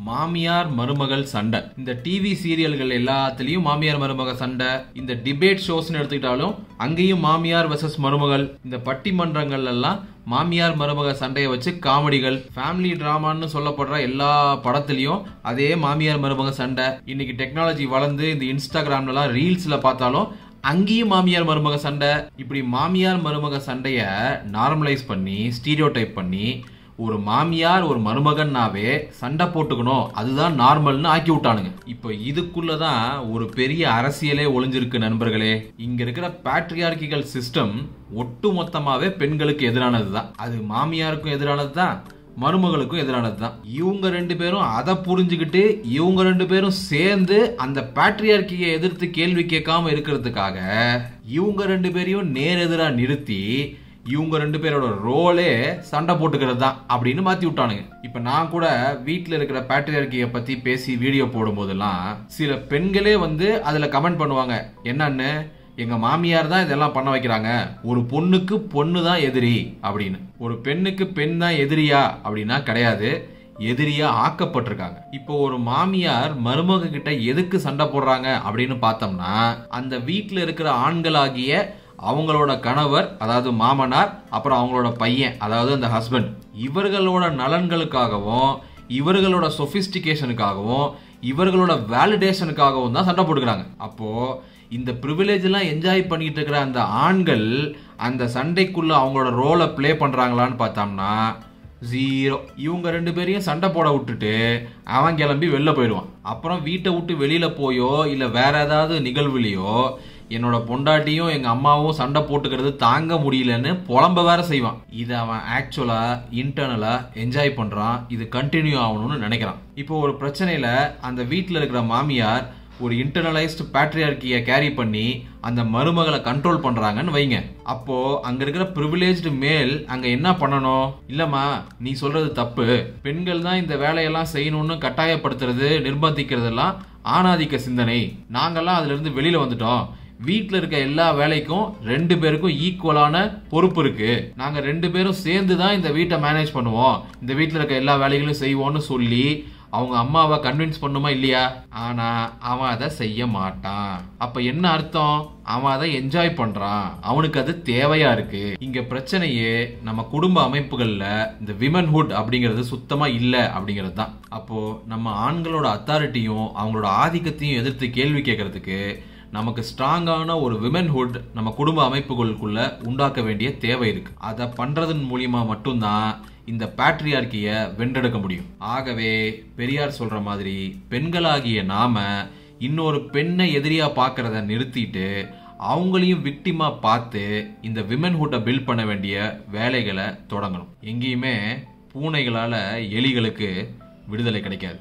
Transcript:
மாமியார் மருமகள் சண்டை. இந்த டிவி சீரியல்கள் எல்லாத்துலயும் மாமியார் மருமக சண்டை. இந்த டிபேட் ஷோஸ்னு எடுத்துக்கிட்டாலும் அங்கேயும் மாமியார் வெர்சஸ் மருமகள். இந்த பட்டிமன்றங்கள் எல்லாம் மாமியார் மருமக சண்டையை வச்சு காமெடிகள், ஃபேமிலி டிராமான்னு சொல்லப்படுற எல்லா படத்திலையும் அதே மாமியார் மருமக சண்டை. இன்னைக்கு டெக்னாலஜி வளர்ந்து இந்த இன்ஸ்டாகிராம்லாம் ரீல்ஸ்ல பார்த்தாலும் அங்கேயும் மாமியார் மருமக சண்டை. இப்படி மாமியார் மருமக சண்டைய நார்மலைஸ் பண்ணி ஸ்டீரியோ டைப் பண்ணி ஒரு மாமியார் ஒரு மருமகன்னாவே சண்டை போட்டுக்கணும், அதுதான் நார்மல்னு ஆக்கி விட்டானுங்க. இப்போ இதுக்குள்ளதான் ஒரு பெரிய அரசியலே ஒளிஞ்சிருக்கு நண்பர்களே. இங்க இருக்கிற பேட்ரியார்கிக்கல் சிஸ்டம் ஒட்டு மொத்தமாவே பெண்களுக்கு எதிரானதுதான். அது மாமியாருக்கும் எதிரானதுதான், மருமகளுக்கும் எதிரானதுதான். இவங்க ரெண்டு பேரும் அதை புரிஞ்சுக்கிட்டு இவங்க ரெண்டு பேரும் சேர்ந்து அந்த பேட்ரியார்கியை எதிர்த்து கேள்வி கேட்காம இருக்கிறதுக்காக இவங்க ரெண்டு பேரையும் நேரெதிரா நிறுத்தி இவங்க ரெண்டு பேரோட ரோலே சண்டை போட்டுக்கிறது தான் அப்படின்னு மாத்தி விட்டானுங்க. இப்ப நான் கூட வீட்டுல இருக்கிற பேட்ரியார்கியை பத்தி பேசி வீடியோ போடும் போதெல்லாம் சில பெண்களே வந்து அதுல கமெண்ட் பண்ணுவாங்க, என்னன்னு எங்க மாமியார் தான் இதெல்லாம் பண்ண வைக்கிறாங்க, ஒரு பொண்ணுக்கு பொண்ணு தான் எதிரி அப்படின்னு. ஒரு பெண்ணுக்கு பெண் தான் எதிரியா அப்படின்னா கிடையாது, எதிரியா ஆக்கப்பட்டிருக்காங்க. இப்போ ஒரு மாமியார் மருமக கிட்ட எதுக்கு சண்டை போடுறாங்க அப்படின்னு பார்த்தோம்னா, அந்த வீட்டுல இருக்கிற ஆண்களாகிய அவங்களோட கணவர், அதாவது மாமனார், அப்புறம் அவங்களோட பையன், அதாவது அந்த ஹஸ்பண்ட், இவர்களோட நலன்களுக்காகவும் இவர்களோட சொபிஸ்டிகேஷனுக்காகவும் இவர்களோட வேலிடேஷனுக்காகவும் தான் சண்டை போட்டுக்கிறாங்க. அப்போ இந்த பிரிவிலேஜ் எல்லாம் என்ஜாய் பண்ணிட்டு இருக்கிற அந்த ஆண்கள் அந்த சண்டைக்குள்ள அவங்களோட ரோலை பிளே பண்றாங்களான்னு பார்த்தோம்னா ஜீரோ. இவங்க ரெண்டு பேரையும் சண்டை போட விட்டுட்டு அவன் கிளம்பி வெளில போயிடுவான். அப்புறம் வீட்டை விட்டு வெளியில போயோ இல்ல வேற ஏதாவது நிகழ்வுலையோ என்னோட பொண்டாட்டியும் எங்க அம்மாவும் சண்டை போட்டுக்கிறது தாங்க முடியலன்னு புலம்ப வேற செய்வான். இதை அவன் ஆக்சுவலா இன்டர்னலா என்ஜாய் பண்றான், இது கண்டினியூ ஆகணும்னு நினைக்கிறான். இப்போ ஒரு பிரச்சனையில அந்த வீட்டுல இருக்கிற மாமியார் ஒரு இன்டர்னலைஸ்ட் பேட்ரியார்கியை கேரி பண்ணி அந்த மருமகளை கண்ட்ரோல் பண்றாங்கன்னு வைங்க. அப்போ அங்க இருக்கிற பிரிவிலேஜ்டு மேல் அங்க என்ன பண்ணணும், இல்லம்மா நீ சொல்றது தப்பு, பெண்கள் தான் இந்த வேலையெல்லாம் செய்யணும்னு கட்டாயப்படுத்துறது நிர்பந்திக்கிறதெல்லாம் ஆணாதிக்க சிந்தனை, நாங்கெல்லாம் அதுல இருந்து வெளியில வந்துட்டோம், வீட்டுல இருக்க எல்லா வேலைக்கும் ரெண்டு பேருக்கும் ஈக்குவலான பொறுப்பு இருக்கு, நாங்க ரெண்டு பேரும் சேர்ந்து தான் இந்த வீட்டை மேனேஜ் பண்ணுவோம், இந்த வீட்டுல இருக்க எல்லா வேலைகளும் செய்வோம்னு சொல்லி அவங்க அம்மாவை கன்வின்ஸ் பண்ணுமா இல்லையா? ஆனா அவன் அதை செய்ய மாட்டான். அப்ப என்ன அர்த்தம், அவன் அதை என்ஜாய் பண்றான், அவனுக்கு அது தேவையா இருக்கு. இங்க பிரச்சனையே நம்ம குடும்ப அமைப்புகள்ல இந்த விமன்ஹுட் அப்படிங்கிறது சுத்தமா இல்ல அப்படிங்கிறது தான். அப்போ நம்ம ஆண்களோட அத்தாரிட்டியும் அவங்களோட ஆதிக்கத்தையும் எதிர்த்து கேள்வி கேட்கறதுக்கு நமக்கு ஸ்ட்ராங்கான ஒரு விமன்ஹுட் நம்ம குடும்ப அமைப்புகளுக்குள்ள உண்டாக்க வேண்டிய தேவை இருக்கு. அதை பண்றதன் மூலியமா மட்டும்தான் இந்த பேட்ரியார்கிய வென்றெடுக்க முடியும். ஆகவே பெரியார் சொல்ற மாதிரி பெண்களாகிய நாம இன்னொரு பெண்ணை எதிரியா பார்க்கறத நிறுத்திட்டு அவங்களையும் விக்டிமா பார்த்து இந்த விமன்ஹுட்டை பில்ட் பண்ண வேண்டிய வேலைகளை தொடங்கணும். எங்கேயுமே பூனைகளால எலிகளுக்கு விடுதலை கிடைக்காது.